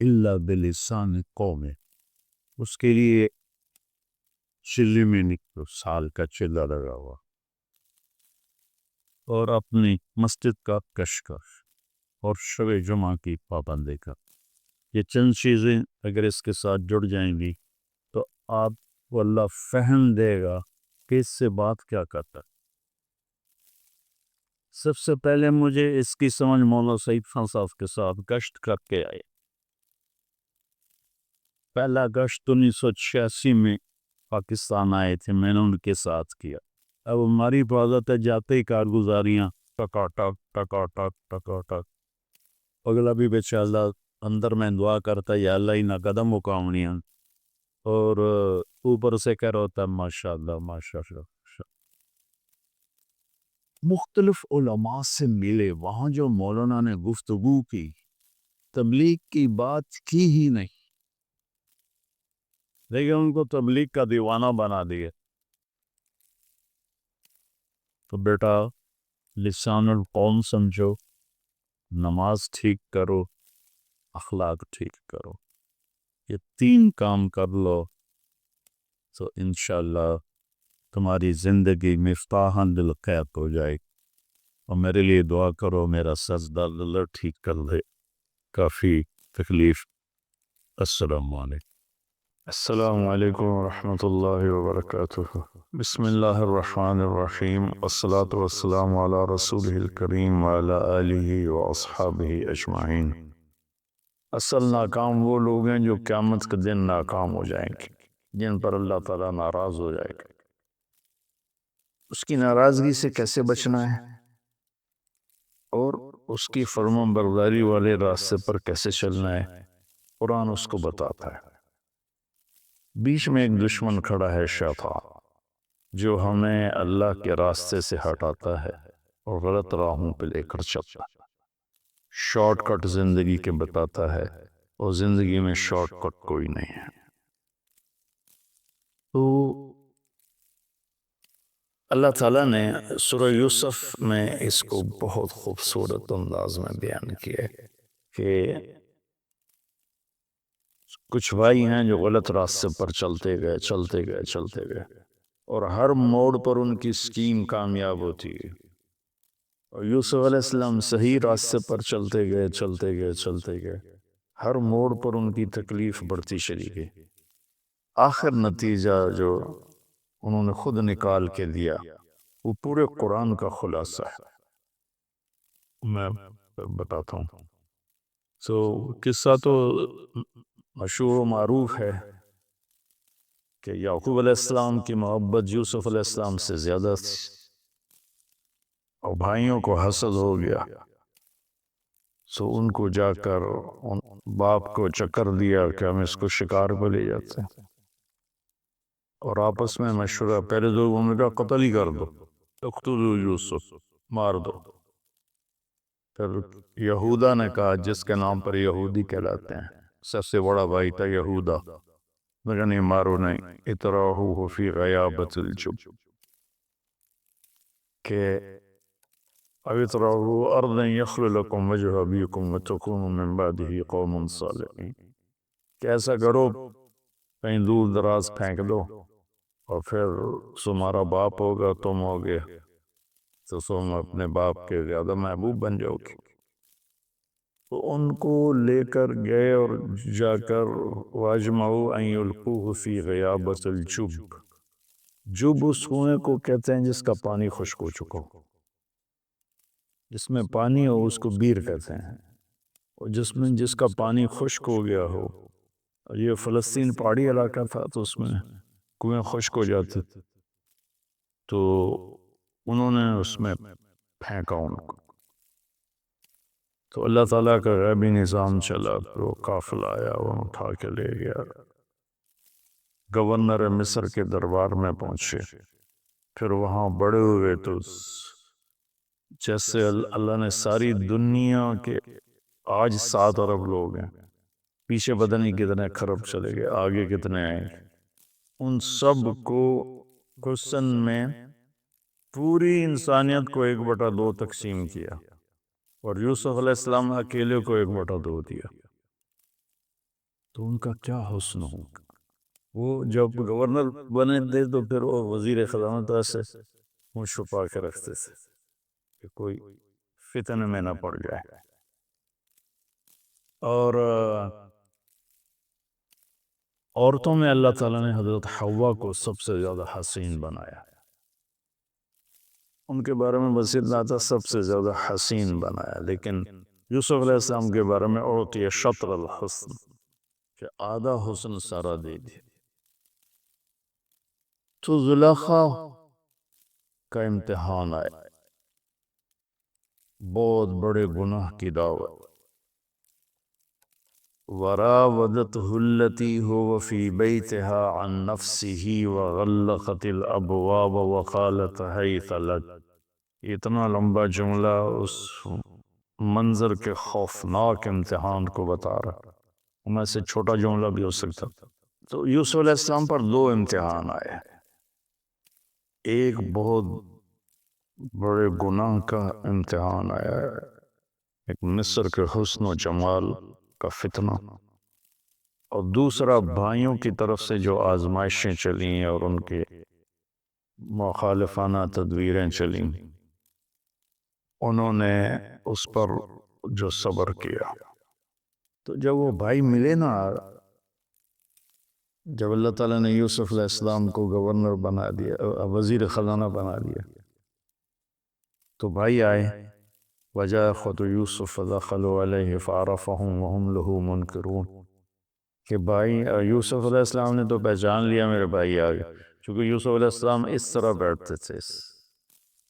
الا بلسان قوم. اس کے لیے چلی میں نکلو، سال کا چلہ لگا ہوا، اور اپنی مسجد کا کشکش اور شب جمعہ کی پابندی کا. یہ چند چیزیں اگر اس کے ساتھ جڑ جائیں گی تو آپ کو اللہ فہم دے گا کہ اس سے بات کیا کرتا ہے. سب سے پہلے مجھے اس کی سمجھ مولانا سعید خان صاحب کے ساتھ گشت کر کے آئے. پہلا گشت 1986 میں پاکستان آئے تھے، میں نے ان کے ساتھ کیا. اب ہماری حفاظت ہے، جاتے ہی کارگزاریاں ٹکا ٹک ٹکا ٹک ٹکا ٹک. اگلا بھی بیچارہ اندر میں دعا کرتا یا اللہ ہی نہ قدم مقامنیاں، اور اوپر سے کہہ رہا ہوتا ماشاء اللہ ماشاء اللہ. مختلف علماء سے ملے وہاں، جو مولانا نے گفتگو کی، تبلیغ کی بات کی ہی نہیں، لیکن ان کو تبلیغ کا دیوانہ بنا دیا. تو بیٹا لسان القوم سمجھو، نماز ٹھیک کرو، اخلاق ٹھیک کرو. یہ 3 کام کر لو تو انشاءاللہ تمہاری زندگی مفتاح للخیر ہو جائے. اور میرے لیے دعا کرو، میرا سجدہ اللہ ٹھیک کر دے، کافی تکلیف. السلام علیکم. السلام علیکم ورحمۃ اللہ وبرکاتہ. بسم اللہ الرحمن الرحیم، والصلاة والسلام علی رسولہ الکریم وعلی آلہ واصحابہ اجمعین. اصل ناکام وہ لوگ ہیں جو قیامت کے دن ناکام ہو جائیں گے، جن پر اللہ تعالیٰ ناراض ہو جائے گا. اس کی ناراضگی سے کیسے بچنا ہے اور اس کی فرمان برداری والے راستے پر کیسے چلنا ہے، قرآن اس کو بتاتا ہے. بیچ میں ایک دشمن کھڑا ہے شیطان، جو ہمیں اللہ کے راستے سے ہٹاتا ہے اور غلط راہوں پہ لے کر چلتا ہے، شارٹ کٹ زندگی کے بتاتا ہے. اور زندگی میں شارٹ کٹ کوئی نہیں ہے۔ تو اللہ تعالیٰ نے سورہ یوسف میں اس کو بہت خوبصورت انداز میں بیان کیا ہے کہ کچھ بھائی ہیں جو غلط راستے پر چلتے گئے اور ہر موڑ پر ان کی سکیم کامیاب ہوتی ہے، اور یوسف علیہ السلام صحیح راستے پر چلتے گئے، ہر موڑ پر ان کی تکلیف بڑھتی چلی گئی۔ آخر نتیجہ جو انہوں نے خود نکال کے دیا وہ پورے قرآن کا خلاصہ ہے، میں بتاتا ہوں۔ تو قصہ تو مشہور و معروف ہے کہ یعقوب علیہ السلام کی محبت یوسف علیہ السلام سے زیادہ تھی، اور بھائیوں کو حسد ہو گیا، سو ان کو جا کر باپ کو چکر دیا کہ ہم اس کو شکار پہ لے جاتے ہیں، اور آپس میں مشورہ، پہلے تو انہوں نے کہا قتل ہی کر دو، اقتلوا یوسف، مار دو۔ پھر یہودا نے کہا، جس کے نام پر یہودی کہلاتے ہیں، سب سے بڑا بھائی تھا یہودا، میں کہا نہیں، مارو نہیں، اطرحوہ فی غیابۃ الجب، کہ او اطرحوہ ارضا یخل لکم وجہ ابیکم وتکونوا من بعدہ قوما صالحین، کہ ایسا کرو کہیں دور دراز پھینک دو، اور پھر تمہارا باپ ہوگا، تم ہوگے، تو تم اپنے باپ کے زیادہ محبوب بن جاؤ گے۔ تو ان کو لے کر گئے اور جا کر واجمعوا ان یلقوہ فی غیابۃ الجب، جب اس کنویں کو کہتے ہیں جس کا پانی خشک ہو چکا ہو، جس میں پانی ہو اس کو بیر کہتے ہیں، اور جس کا پانی خشک ہو گیا ہو، اور یہ فلسطین پہاڑی علاقہ تھا تو اس میں کنویں خشک ہو جاتے، تو انہوں نے اس میں پھینکا ان کو، تو اللہ تعالیٰ کا غیبی نظام چلا، پھر وہ قافلہ آیا، وہ اٹھا کے لے گیا، گورنر مصر کے دربار میں پہنچے، پھر وہاں بڑے ہوئے تو جیسے اللہ نے ساری دنیا کے آج 7 ارب لوگ ہیں، پیچھے پتہ نہیں کتنے خرب چلے گئے، آگے کتنے آئیں گے، ان سب کو حسن میں پوری انسانیت کو 1/2 تقسیم کیا، اور یوسف علیہ السلام اکیلے کو 1/2 دیا، تو ان کا کیا حسن ہوگا۔ وہ جب گورنر بنے تھے تو پھر وہ وزیر خزانہ سے وہ چھپا کے رکھتے تھے کہ کوئی فتن میں نہ پڑ جائے، اور عورتوں میں اللہ تعالیٰ نے حضرت حوا کو سب سے زیادہ حسین بنایا، ان کے بارے میں بس اتنا تھا، سب سے زیادہ حسین بنایا، لیکن یوسف علیہ السلام کے بارے میں اعطی شطر الحسن، کہ آدھا حسن سارا دے دی۔ تو زلیخا کا امتحان آیا، بہت بڑے گناہ کی دعوت، وراودته التي هو في بيتها عن نفسه وغلقت الابواب وقالت هيت لك، اتنا لمبا جملہ اس منظر کے خوفناک امتحان کو بتا رہا، ان میں سے چھوٹا جملہ بھی ہو سکتا۔ تو یوسف علیہ السلام پر 2 امتحان آئے، ایک بہت بڑے گناہ کا امتحان آیا ہے، ایک مصر کے حسن و جمال کا فتنہ، اور دوسرا بھائیوں کی طرف سے جو آزمائشیں چلیں اور ان کے مخالفانہ تدبیریں چلیں، انہوں نے اس پر جو صبر کیا۔ تو جب وہ بھائی ملے نا، جب اللہ تعالیٰ نے یوسف علیہ السلام کو گورنر بنا دیا، وزیر خزانہ بنا دیا، تو بھائی آئے، وجاء اخوۃ یوسف فدخلوا علیہ فعرفهم وهم له منکرون، کہ بھائی یوسف علیہ السلام نے تو پہچان لیا میرے بھائی آ گئے، چونکہ یوسف علیہ السلام اس طرح بیٹھتے تھے،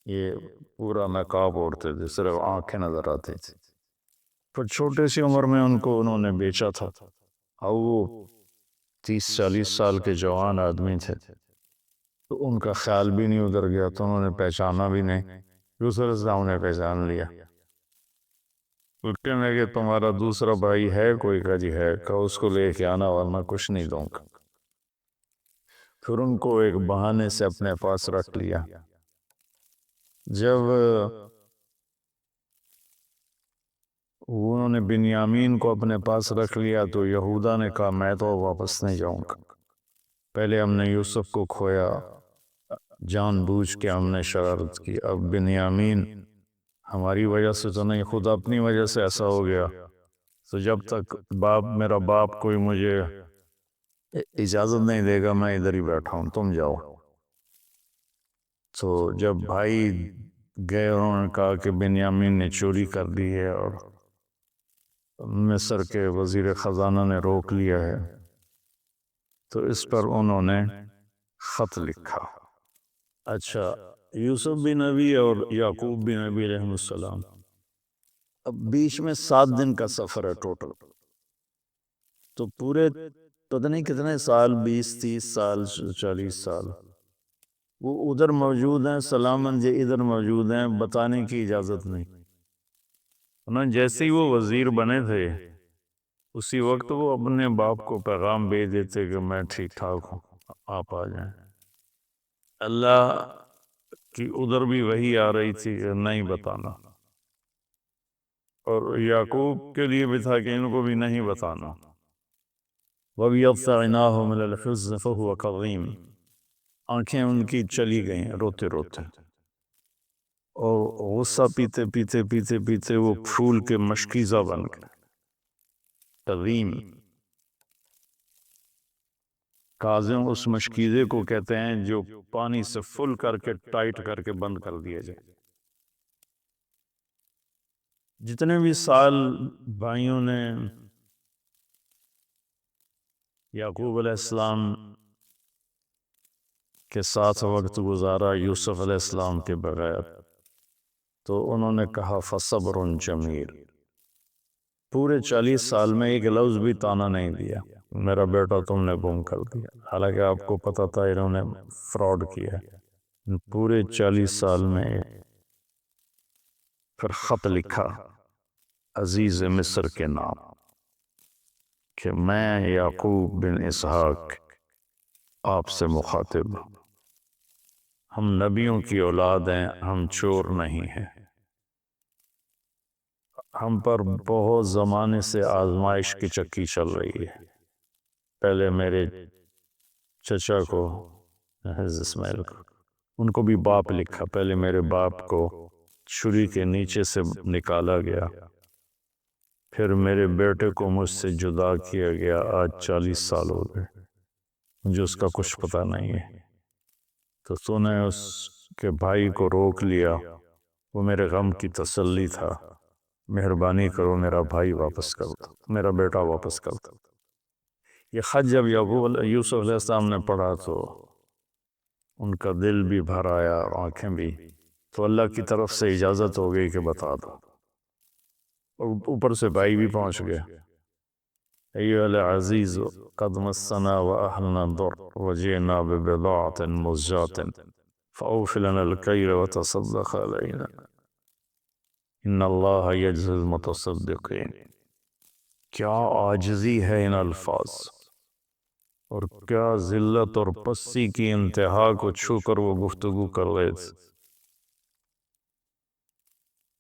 یہ پورا نقاب اوڑھتے تھے، صرف آنکھیں نظر آتی تھی، پھر چھوٹے سی عمر میں ان کو انہوں نے بیچا تھا، اور وہ 30-40 سال کے جوان آدمی تھے، تو ان کا خیال بھی نہیں ادھر گیا، تو انہوں نے پہچانا بھی نہیں، یوسف علیہ السلام نے پہچان لیا، کہنے کہ تمہارا دوسرا بھائی ہے کوئی؟ کا جی ہے، کہ اس کو لے کے آنا ورنہ کچھ نہیں دوں گا۔ پھر ان کو ایک بہانے سے اپنے پاس رکھ لیا۔ جب انہوں نے بنیامین کو اپنے پاس رکھ لیا تو یہودا نے کہا میں تو واپس نہیں جاؤں گا، پہلے ہم نے یوسف کو کھویا، جان بوجھ کے ہم نے شرارت کی، اب بنیامین ہماری وجہ سے تو نہیں، خود اپنی وجہ سے ایسا ہو گیا، تو جب تک میرا باپ کوئی مجھے اجازت نہیں دے گا میں ادھر ہی بیٹھا ہوں، تم جاؤ۔ تو جب بھائی گئے انہوں نے کہا کہ بنیامین نے چوری کر دی ہے اور مصر کے وزیر خزانہ نے روک لیا ہے، تو اس پر انہوں نے خط لکھا۔ اچھا، یوسف بھی نبی اور یعقوب بھی نبی علیہ السلام، اب بیچ میں 7 دن کا سفر ہے ٹوٹل، تو پورے پتہ نہیں کتنے سال، 20-30 سال 40 سال وہ ادھر موجود ہیں، سلامن جی ادھر موجود ہیں، بتانے کی اجازت نہیں۔ انہوں جیسے ہی وہ وزیر بنے تھے اسی وقت وہ اپنے باپ کو پیغام بھیج دیتے کہ میں ٹھیک ٹھاک ہوں، آپ آ جائیں۔ اللہ کی ادھر بھی وہی آ رہی تھی کہ نہیں بتانا، اور یعقوب کے لیے بھی تھا کہ ان کو بھی نہیں بتانا۔ وَبِيَضَّ عَيْنَاهُ مِنَ الْحُزْنِ فَهُوَ كَظِيمٌ، آنکھیں ان کی چلی گئیں روتے روتے، اور غصہ پیتے پیتے پیتے پیتے وہ پھول کے مشکیزہ بن گئے۔ کظیم، کاظم اس مشکیزے کو کہتے ہیں جو پانی سے فل کر کے ٹائٹ کر کے بند کر دیا جائے۔ جتنے بھی سال بھائیوں نے یعقوب علیہ السلام کے ساتھ وقت گزارا یوسف علیہ السلام کے بغیر، تو انہوں نے کہا فَصَبْرٌ جَمِيلٌ، پورے 40 سال میں ایک لفظ بھی طعنہ نہیں دیا میرا بیٹا تم نے گم کر دیا، حالانکہ آپ کو پتہ تھا انہوں نے فراڈ کیا ہے۔ پورے 40 سال میں پھر خط لکھا عزیز مصر کے نام کہ میں یعقوب بن اسحاق آپ سے مخاطب ہوں، ہم نبیوں کی اولاد ہیں، ہم چور نہیں ہیں، ہم پر بہت زمانے سے آزمائش کی چکی چل رہی ہے۔ پہلے میرے چچا کو اسماعیل کو، ان کو بھی باپ لکھا، پہلے میرے باپ کو چھری کے نیچے سے نکالا گیا، پھر میرے بیٹے کو مجھ سے جدا کیا گیا، آج 40 سال ہو گئے، مجھے اس کا کچھ پتہ نہیں ہے، تو نے اس کے بھائی کو روک لیا، وہ میرے غم کی تسلی تھا، مہربانی کرو میرا بھائی واپس کر دو، میرا بیٹا واپس کر دو۔ یہ خط جب یوسف علیہ السلام نے پڑھا تو ان کا دل بھی بھر آیا اور آنکھیں بھی، تو اللہ کی طرف سے اجازت ہو گئی کہ بتا دو، اور اوپر سے بھائی بھی پہنچ گئے۔ ایھا العزیز قد مسنا واہلنا الضر وجئنا ببضاعة مزجاة فأوف لنا الكيل وتصدق علينا ان اللہ یجزی المتصدقین۔ کیا عاجزی ہے ان الفاظ، اور کیا ذلت اور پستی کی انتہا کو چھو کر وہ گفتگو کر رہے تھے،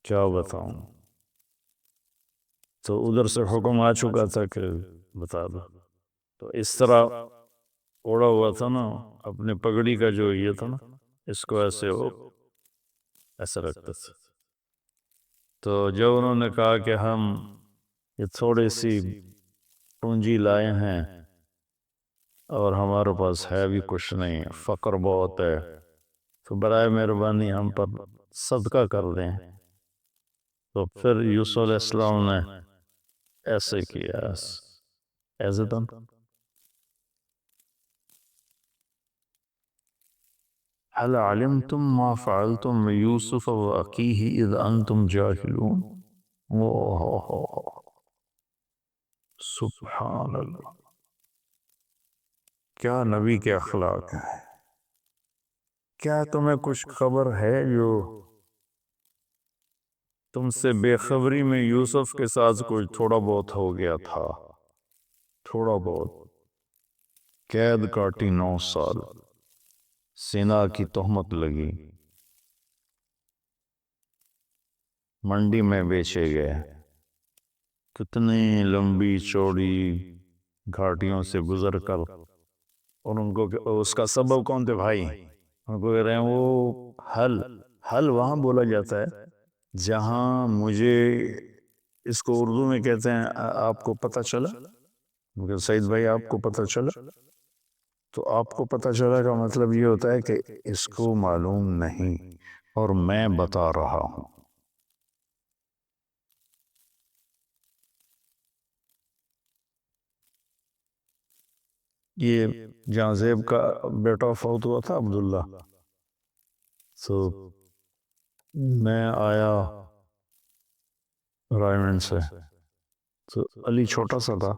کیا بتاؤں۔ تو ادھر سے حکم آ چکا تھا کہ بتا دو، تو اس طرح اوڑا ہوا تھا نا اپنے پگڑی کا جو یہ تھا نا، اس کو ایسے وہ ایسے رکھتا تھا۔ تو جب انہوں نے کہا کہ ہم یہ تھوڑی سی پونجی لائے ہیں اور ہمارے پاس ہے بھی کچھ نہیں، فقر بہت ہے، تو برائے مہربانی ہم پر صدقہ کر دیں۔ تو پھر یوسف علیہ السلام نے ایسے کیا، ایسے دن هل علمتم ما فعلتم بيوسف وأخيه إذ أنتم جاهلون۔ سبحان اللہ، کیا نبی کے اخلاق ہے۔ کیا تمہیں کچھ خبر ہے جو تم سے بے خبری میں یوسف کے ساتھ کوئی تھوڑا بہت ہو گیا تھا، تھوڑا بہت۔ قید کاٹی 9 سال، زنا کی تہمت لگی، منڈی میں بیچے گئے، کتنی لمبی چوڑی گھاٹیوں سے گزر کر، اور ان کو اس کا سبب کون تھے بھائی؟ ان کو کہہ رہے ہیں وہ حل وہاں بولا جاتا ہے جہاں مجھے، اس کو اردو میں کہتے ہیں آپ کو پتہ چلا، مگر سعید بھائی آپ کو پتہ چلا، تو آپ کو پتہ چلا کا مطلب یہ ہوتا ہے کہ اس کو معلوم نہیں اور میں بتا رہا ہوں۔ یہ جہاں زیب کا بیٹا فوت ہوا تھا عبداللہ، تو میں آیا رائمنڈ سے، تو علی چھوٹا سا تھا،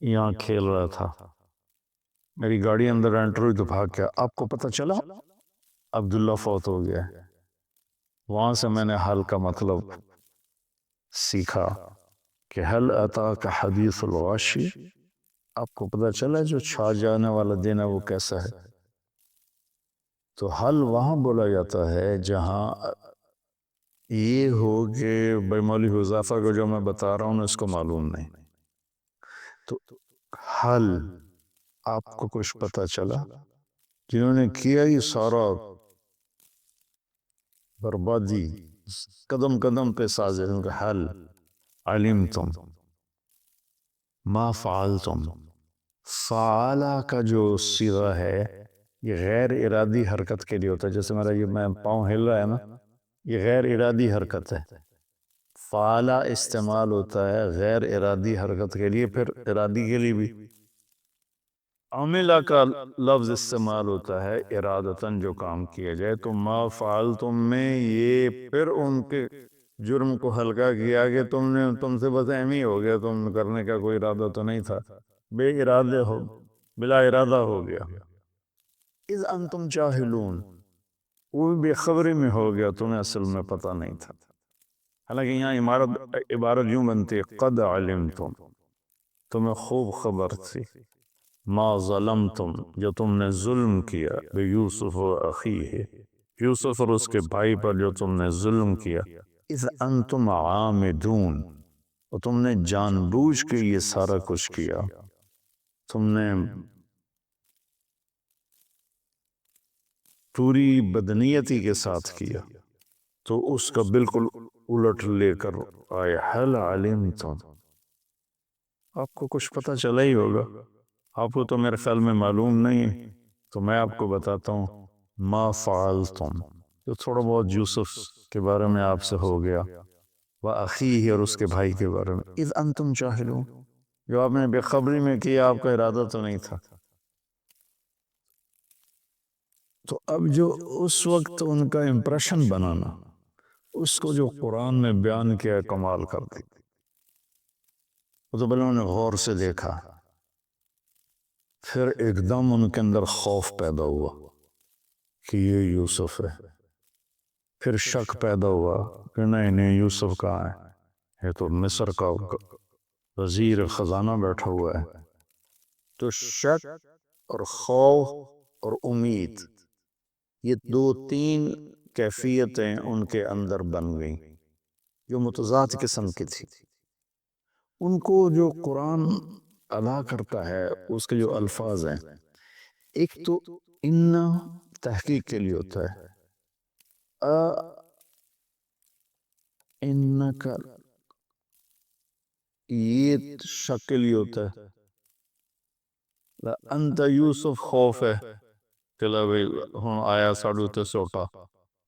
یہاں کھیل رہا تھا، میری گاڑی اندر انٹر ہوئی تو بھاگ گیا، آپ کو پتہ چلا عبداللہ فوت ہو گیا۔ وہاں سے میں نے حل کا مطلب سیکھا کہ حل اتاک حدیث الغاشی، آپ کو پتہ چلا جو چھا جانے والا دن ہے وہ کیسا ہے۔ تو حل وہاں بولا جاتا ہے جہاں یہ ہو کہ بھائی مولوی حذیفہ کو جو میں بتا رہا ہوں اس کو معلوم نہیں، تو حل آپ کو کچھ پتہ چلا، جنہوں نے کیا یہ سارا بربادی قدم قدم پہ سازش، ان کا حل علمتم ما فعلتم، فعلا کا جو صیغہ ہے یہ غیر ارادی حرکت کے لیے ہوتا ہے، جیسے میرا یہ میں پاؤں ہل رہا ہے نا، یہ غیر ارادی حرکت ہے۔ فعلا استعمال ہوتا ہے غیر ارادی حرکت کے لیے، پھر ارادی کے لیے بھی عاملہ کا لفظ استعمال ہوتا ہے ارادتاً جو کام کیا جائے، تو ما فعلتم میں یہ پھر ان کے جرم کو ہلکا کیا کہ تم سے بس اہم ہی ہو گیا، تم کرنے کا کوئی ارادہ تو نہیں تھا، بے ارادے ہو، بلا ارادہ ہو گیا۔ اذ انتم جاہلون، وہ بھی بے خبری میں ہو گیا، تمہیں اصل میں پتہ نہیں تھا۔ حالانکہ یہاں عبارت یوں بنتی ہے قد علمتم، تمہیں خوب خبر تھی، ما ظلمتم، جو تم نے ظلم کیا، بیوسف و اخیہ، یوسف اور اس کے بھائی پر جو تم نے ظلم کیا، اذ انتم عامدون، اور تم نے جان بوجھ کے یہ سارا کچھ کیا، تم نے پوری بدنیتی کے ساتھ کیا، تو اس کا بالکل الٹ لے کر آئے حل علمتم، آپ کو کچھ پتہ چلا ہی ہوگا، آپ کو تو میرے خیال میں معلوم نہیں ہے، تو میں آپ کو بتاتا ہوں ما فعلتم، جو تھوڑا بہت یوسف کے بارے میں آپ سے ہو گیا، وَأَخِيهِ، اور اس کے بھائی کے بارے میں، اذ انتم جاہلون، جو آپ نے بے خبری میں کیا، آپ کا ارادہ تو نہیں تھا۔ تو اب جو اس وقت ان کا امپریشن بنانا، اس کو جو قرآن میں بیان کیا، کمال کر دی، تو پہلے انہوں نے غور سے دیکھا، پھر ایک دم ان کے اندر خوف پیدا ہوا کہ یہ یوسف ہے، پھر شک پیدا ہوا کہ نہیں یوسف کہاں ہے، یہ تو مصر کا وزیر خزانہ بیٹھا ہوا ہے۔ تو شک اور خوف اور امید، یہ 2-3 کیفیتیں ان کے اندر بن گئیں جو متضاد قسم کی تھی۔ ان کو جو قرآن ادا کرتا ہے اس کے جو الفاظ ہیں، ایک تو ان تحقیق کے لیے ہوتا ہے، انکا یہ شک کے لیے ہوتا ہے، انت یوسف خوف ہے، چلا بھئی ہوں آیا ساڑھو تے سوٹا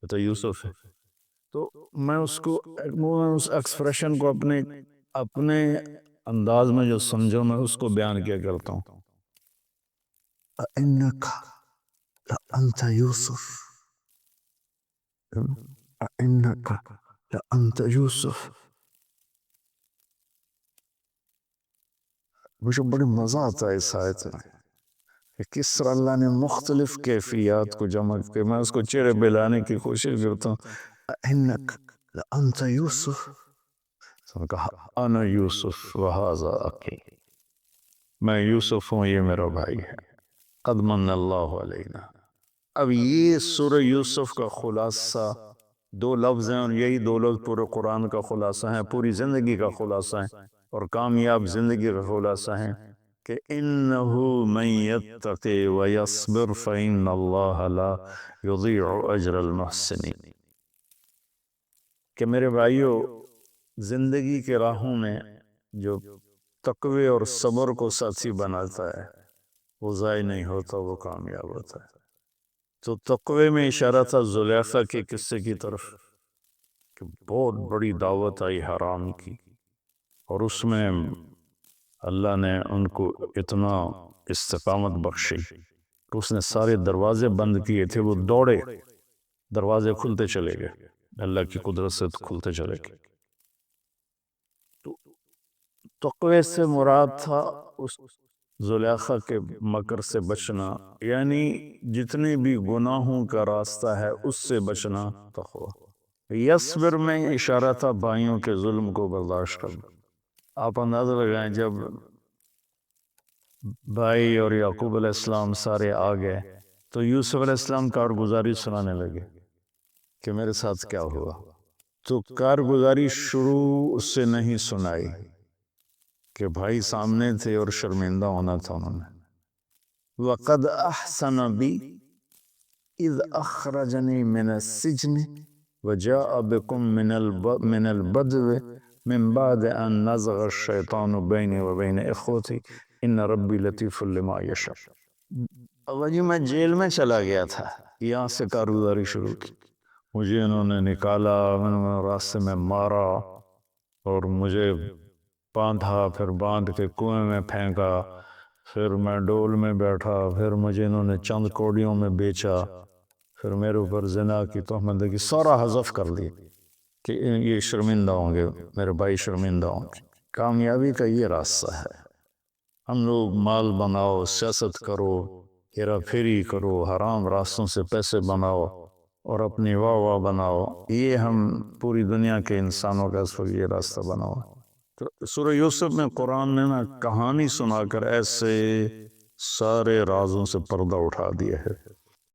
تو یوسف ہے، تو میں اس کو اس ایکسپریشن کو اپنے انداز میں جو سمجھو میں اس کو بیان کیا کرتا ہوں، انکا لانت یوسف، انکا لانت یوسف، مجھے بڑی مزہ آتا ہے اس آیت میں کہ کس طرح اللہ نے مختلف کیفیات کو جمع کر، میں اس کو چہرے پہ لانے کی کوشش کرتا ہوں، انک انت یوسف؟ اس نے کہا انا یوسف وہذا اخی، میں یوسف ہوں، یہ میرا بھائی ہے، قد من اللہ علینا۔ اب یہ سورہ یوسف کا خلاصہ دو لفظ ہیں، اور یہی دو لفظ پورے قرآن کا خلاصہ ہیں، پوری زندگی کا خلاصہ ہیں، اور کامیاب زندگی کا خلاصہ ہیں کہ انہو من یتقی ویصبر فإن اللہ لا یضیع اجر المحسنین۔ کہ میرے بھائیو، زندگی کے راہوں میں جو تقوی اور صبر کو ساتھی بناتا ہے وہ ضائع نہیں ہوتا، وہ کامیاب ہوتا ہے۔ تو تقوی میں اشارہ تھا زلیخا کے قصے کی طرف کہ بہت بڑی دعوت آئی حرام کی، اور اس میں اللہ نے ان کو اتنا استقامت بخشی کہ اس نے سارے دروازے بند کیے تھے، وہ دوڑے، دروازے کھلتے چلے گئے، اللہ کی قدرت سے کھلتے چلے گئے۔ تو تقوی سے مراد تھا اس زلیخا کے مکر سے بچنا، یعنی جتنے بھی گناہوں کا راستہ ہے اس سے بچنا تقوی۔ یصبر میں اشارہ تھا بھائیوں کے ظلم کو برداشت کرنا۔ آپ اندازہ لگائیں، جب بھائی اور یعقوب علیہ السلام سارے آ گئے تو یوسف علیہ السلام کارگزاری سنانے لگے کہ میرے ساتھ کیا ہوا، تو کارگزاری شروع اس سے نہیں سنائی کہ بھائی سامنے تھے اور شرمندہ ہونا تھا انہوں نے۔ وَقَدْ أَحْسَنَ بِي اِذْ أَخْرَجَنِي مِنَ السِّجْنِ وَجَاءَ بِكُم مِّنَ الْبَدْوِ مِن بَعْدِ أَن نَزَغَ الشَّيْطَانُ بَيْنِي وَبَيْنَ إِخْوَتِي إِنَّ رَبِّي لَطِيفٌ لِّمَا يَشَاءُ۔ اللہ جی، میں جیل میں چلا گیا تھا، یہاں سے کارگزاری شروع کی، مجھے انہوں نے نکالا، انہوں نے راستے میں مارا، اور مجھے باندھا، پھر باندھ کے کنویں میں پھینکا، پھر میں ڈول میں بیٹھا، پھر مجھے انہوں نے چند کوڑیوں میں بیچا، پھر میرے اوپر زنا کی تہمت لگی، سارا حذف کر دی کہ یہ شرمندہ ہوں گے، میرے بھائی شرمندہ ہوں گے۔ کامیابی کا یہ راستہ ہے، ہم لوگ مال بناؤ، سیاست کرو، ہیرا پھیری کرو، حرام راستوں سے پیسے بناؤ اور اپنی واہ واہ بناؤ، یہ ہم پوری دنیا کے انسانوں کا اس وقت یہ راستہ بناؤ۔ تو سورہ یوسف میں قرآن نے کہانی سنا کر ایسے سارے رازوں سے پردہ اٹھا دیا ہے۔